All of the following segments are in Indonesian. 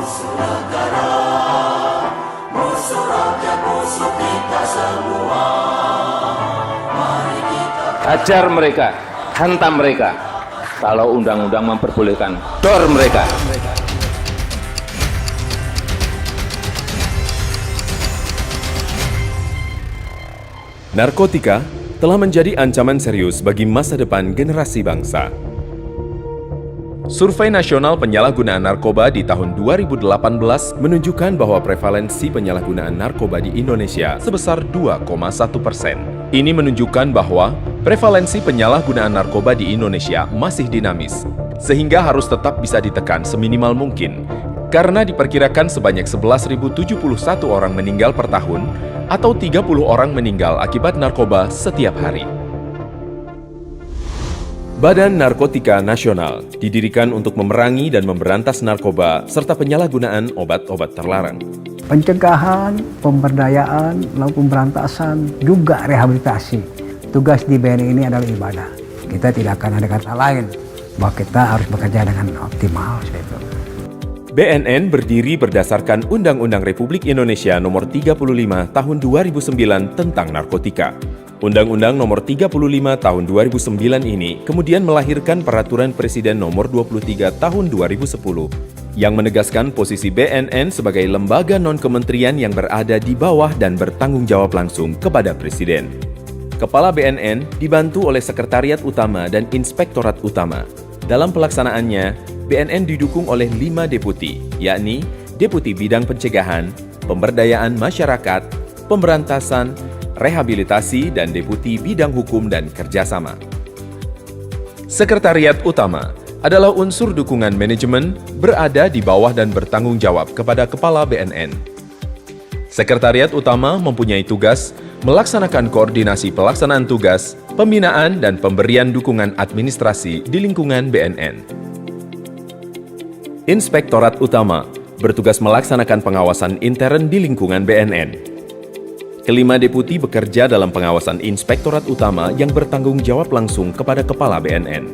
Musuh negara, musuh rakyat, musuh kita semua. Mari kita Hajar mereka, hantam mereka. Kalau undang-undang memperbolehkan, dor mereka. Narkotika telah menjadi ancaman serius bagi masa depan generasi bangsa. Survei nasional penyalahgunaan narkoba di tahun 2018 menunjukkan bahwa prevalensi penyalahgunaan narkoba di Indonesia sebesar 2,1%. Ini menunjukkan bahwa prevalensi penyalahgunaan narkoba di Indonesia masih dinamis, sehingga harus tetap bisa ditekan seminimal mungkin, karena diperkirakan sebanyak 11.071 orang meninggal per tahun, atau 30 orang meninggal akibat narkoba setiap hari. Badan Narkotika Nasional didirikan untuk memerangi dan memberantas narkoba serta penyalahgunaan obat-obat terlarang. Pencegahan, pemberdayaan, lalu pemberantasan, juga rehabilitasi. Tugas di BNN ini adalah ibadah. Kita tidak akan ada kata lain bahwa kita harus bekerja dengan optimal. BNN berdiri berdasarkan Undang-Undang Republik Indonesia Nomor 35 Tahun 2009 tentang narkotika. Undang-Undang Nomor 35 Tahun 2009 ini kemudian melahirkan Peraturan Presiden Nomor 23 Tahun 2010 yang menegaskan posisi BNN sebagai lembaga non-kementerian yang berada di bawah dan bertanggung jawab langsung kepada Presiden. Kepala BNN dibantu oleh Sekretariat Utama dan Inspektorat Utama. Dalam pelaksanaannya, BNN didukung oleh 5 deputi, yakni Deputi Bidang Pencegahan, Pemberdayaan Masyarakat, Pemberantasan, Rehabilitasi, dan Deputi Bidang Hukum dan Kerjasama. Sekretariat Utama adalah unsur dukungan manajemen berada di bawah dan bertanggung jawab kepada Kepala BNN. Sekretariat Utama mempunyai tugas melaksanakan koordinasi pelaksanaan tugas, pembinaan, dan pemberian dukungan administrasi di lingkungan BNN. Inspektorat Utama bertugas melaksanakan pengawasan intern di lingkungan BNN. Kelima deputi bekerja dalam pengawasan Inspektorat Utama yang bertanggung jawab langsung kepada Kepala BNN.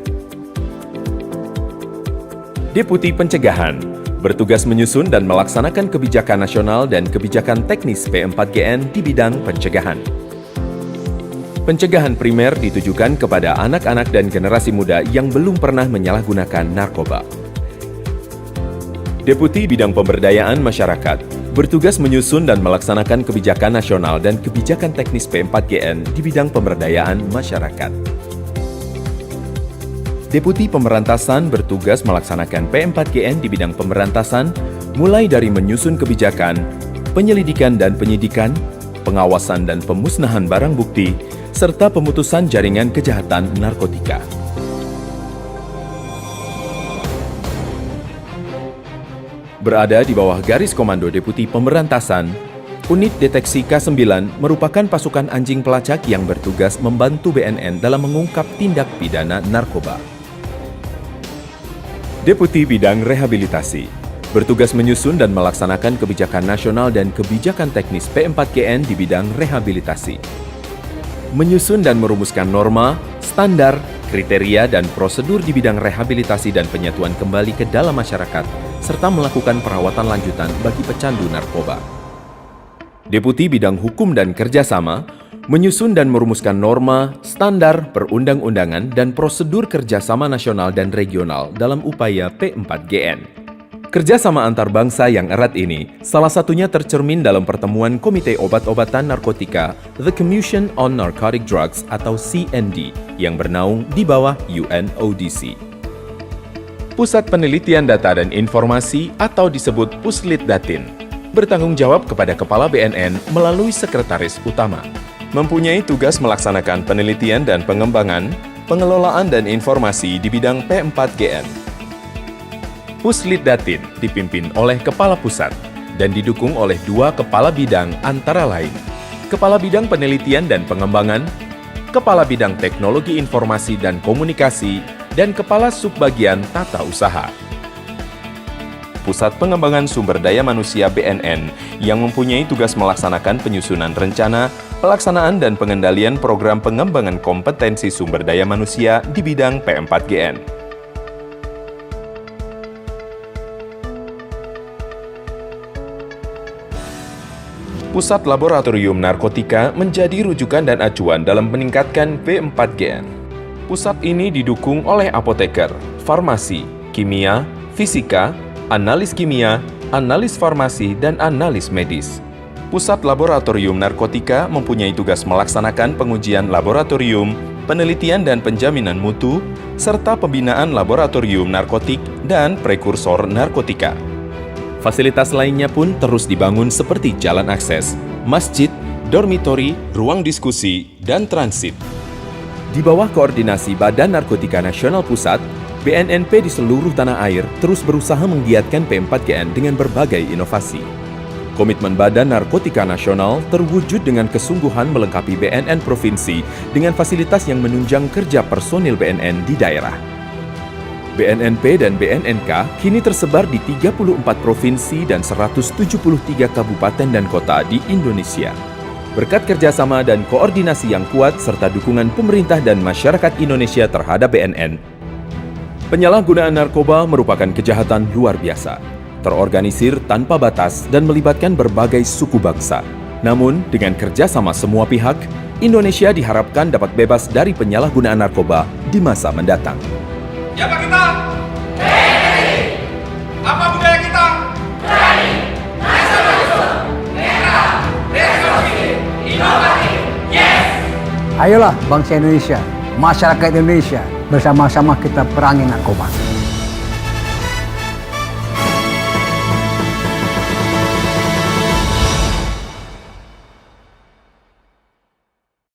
Deputi Pencegahan bertugas menyusun dan melaksanakan kebijakan nasional dan kebijakan teknis P4GN di bidang pencegahan. Pencegahan primer ditujukan kepada anak-anak dan generasi muda yang belum pernah menyalahgunakan narkoba. Deputi Bidang Pemberdayaan Masyarakat bertugas menyusun dan melaksanakan kebijakan nasional dan kebijakan teknis P4GN di bidang pemberdayaan masyarakat. Deputi Pemberantasan bertugas melaksanakan P4GN di bidang pemberantasan, mulai dari menyusun kebijakan, penyelidikan dan penyidikan, pengawasan dan pemusnahan barang bukti, serta pemutusan jaringan kejahatan narkotika. Berada di bawah garis komando Deputi Pemberantasan, Unit Deteksi K9 merupakan pasukan anjing pelacak yang bertugas membantu BNN dalam mengungkap tindak pidana narkoba. Deputi Bidang Rehabilitasi bertugas menyusun dan melaksanakan kebijakan nasional dan kebijakan teknis P4GN di bidang rehabilitasi. Menyusun dan merumuskan norma, standar, kriteria, dan prosedur di bidang rehabilitasi dan penyatuan kembali ke dalam masyarakat, serta melakukan perawatan lanjutan bagi pecandu narkoba. Deputi Bidang Hukum dan Kerjasama menyusun dan merumuskan norma, standar, perundang-undangan, dan prosedur kerjasama nasional dan regional dalam upaya P4GN. Kerjasama antar bangsa yang erat ini salah satunya tercermin dalam pertemuan Komite Obat-obatan Narkotika The Commission on Narcotic Drugs atau CND yang bernaung di bawah UNODC. Pusat Penelitian Data dan Informasi atau disebut Puslitdatin bertanggung jawab kepada Kepala BNN melalui Sekretaris Utama. Mempunyai tugas melaksanakan penelitian dan pengembangan, pengelolaan dan informasi di bidang P4GN. Puslitdatin dipimpin oleh Kepala Pusat dan didukung oleh 2 Kepala Bidang antara lain Kepala Bidang Penelitian dan Pengembangan, Kepala Bidang Teknologi Informasi dan Komunikasi, dan Kepala Subbagian Tata Usaha. Pusat Pengembangan Sumber Daya Manusia BNN yang mempunyai tugas melaksanakan penyusunan rencana, pelaksanaan dan pengendalian program pengembangan kompetensi sumber daya manusia di bidang P4GN. Pusat Laboratorium Narkotika menjadi rujukan dan acuan dalam meningkatkan P4GN. Pusat ini didukung oleh apoteker, farmasi, kimia, fisika, analis kimia, analis farmasi, dan analis medis. Pusat Laboratorium Narkotika mempunyai tugas melaksanakan pengujian laboratorium, penelitian dan penjaminan mutu, serta pembinaan laboratorium narkotik dan prekursor narkotika. Fasilitas lainnya pun terus dibangun seperti jalan akses, masjid, dormitori, ruang diskusi, dan transit. Di bawah koordinasi Badan Narkotika Nasional Pusat, BNNP di seluruh tanah air terus berusaha menggiatkan P4GN dengan berbagai inovasi. Komitmen Badan Narkotika Nasional terwujud dengan kesungguhan melengkapi BNN Provinsi dengan fasilitas yang menunjang kerja personil BNN di daerah. BNNP dan BNNK kini tersebar di 34 provinsi dan 173 kabupaten dan kota di Indonesia. Berkat kerjasama dan koordinasi yang kuat serta dukungan pemerintah dan masyarakat Indonesia terhadap BNN, penyalahgunaan narkoba merupakan kejahatan luar biasa, terorganisir tanpa batas dan melibatkan berbagai suku bangsa. Namun, dengan kerjasama semua pihak, Indonesia diharapkan dapat bebas dari penyalahgunaan narkoba di masa mendatang. Siapa kita? TNI. Apa budaya kita? Berani, nasionalisme, netral, revolusi, inovatif. Yes! Ayolah bangsa Indonesia, masyarakat Indonesia, bersama-sama kita perangi narkoba.